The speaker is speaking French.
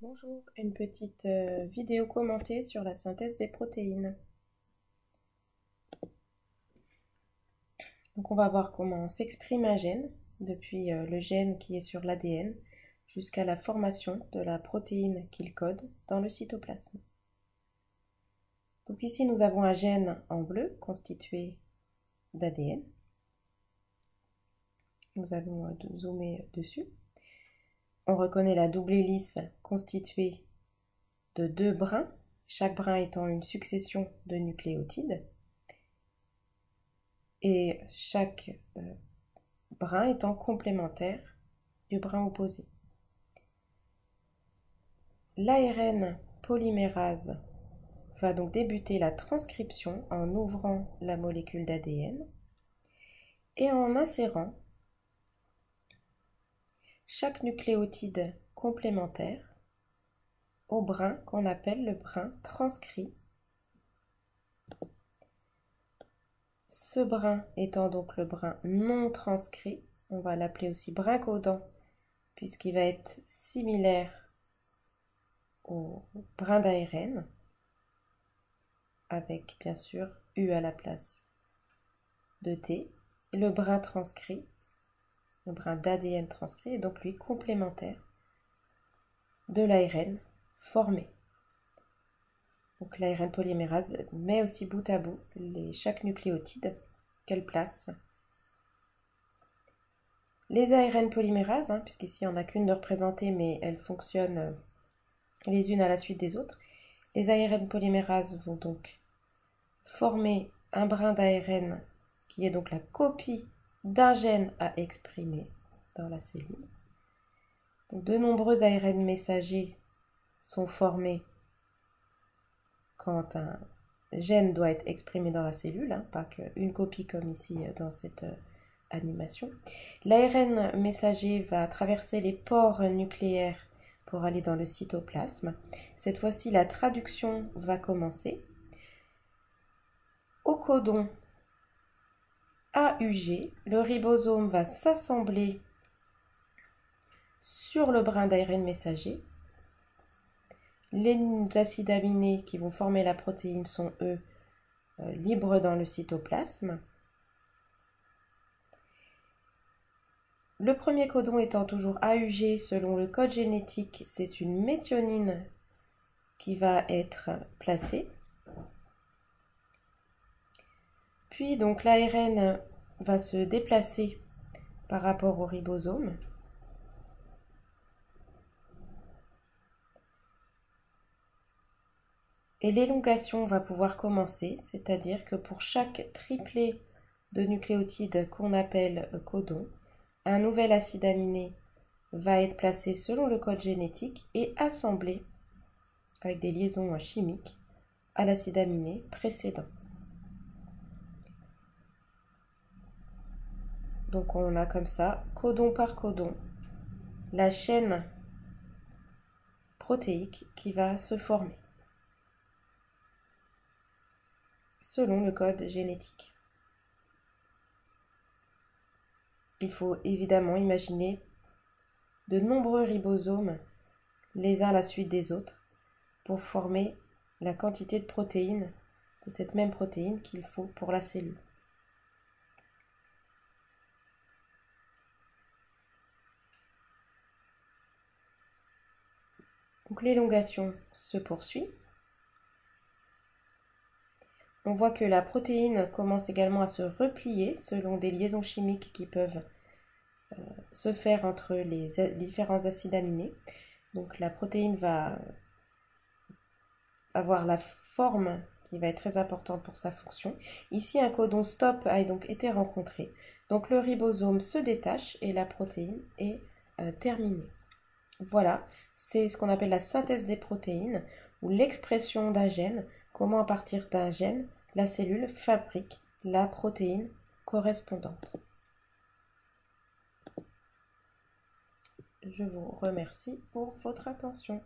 Bonjour, une petite vidéo commentée sur la synthèse des protéines. Donc on va voir comment s'exprime un gène, depuis le gène qui est sur l'ADN jusqu'à la formation de la protéine qu'il code dans le cytoplasme. Donc ici nous avons un gène en bleu constitué d'ADN. Nous allons zoomer dessus. On reconnaît la double hélice constituée de 2 brins, chaque brin étant une succession de nucléotides, et chaque brin étant complémentaire du brin opposé. L'ARN polymérase va donc débuter la transcription en ouvrant la molécule d'ADN et en insérant chaque nucléotide complémentaire au brin qu'on appelle le brin transcrit. Ce brin étant donc le brin non transcrit, on va l'appeler aussi brin codant puisqu'il va être similaire au brin d'ARN, avec bien sûr U à la place de T. Et le brin transcrit, le brin d'ADN transcrit, est donc lui complémentaire de l'ARN formé. Donc l'ARN polymérase met aussi bout à bout chaque nucléotide qu'elle place. Les ARN polymérases, puisqu'ici il n'y en a qu'une de représentée, mais elles fonctionnent les unes à la suite des autres. Les ARN polymérases vont donc former un brin d'ARN qui est donc la copie d'un gène à exprimer dans la cellule. Donc de nombreux ARN messagers sont formés quand un gène doit être exprimé dans la cellule, pas qu'une copie comme ici dans cette animation. L'ARN messager va traverser les pores nucléaires pour aller dans le cytoplasme. Cette fois-ci, la traduction va commencer. Au codon AUG, le ribosome va s'assembler sur le brin d'ARN messager. Les acides aminés qui vont former la protéine sont, eux, libres dans le cytoplasme. Le premier codon étant toujours AUG, selon le code génétique, c'est une méthionine qui va être placée. Puis donc l'ARN va se déplacer par rapport au ribosome. Et l'élongation va pouvoir commencer, c'est-à-dire que pour chaque triplet de nucléotides qu'on appelle codon, un nouvel acide aminé va être placé selon le code génétique et assemblé avec des liaisons chimiques à l'acide aminé précédent. Donc on a comme ça, codon par codon, la chaîne protéique qui va se former selon le code génétique. Il faut évidemment imaginer de nombreux ribosomes les uns à la suite des autres pour former la quantité de protéines, de cette même protéine qu'il faut pour la cellule. Donc l'élongation se poursuit. On voit que la protéine commence également à se replier selon des liaisons chimiques qui peuvent se faire entre les différents acides aminés. Donc la protéine va avoir la forme qui va être très importante pour sa fonction. Ici, un codon stop a donc été rencontré. Donc le ribosome se détache et la protéine est terminée. Voilà, c'est ce qu'on appelle la synthèse des protéines ou l'expression d'un gène, comment à partir d'un gène, la cellule fabrique la protéine correspondante. Je vous remercie pour votre attention.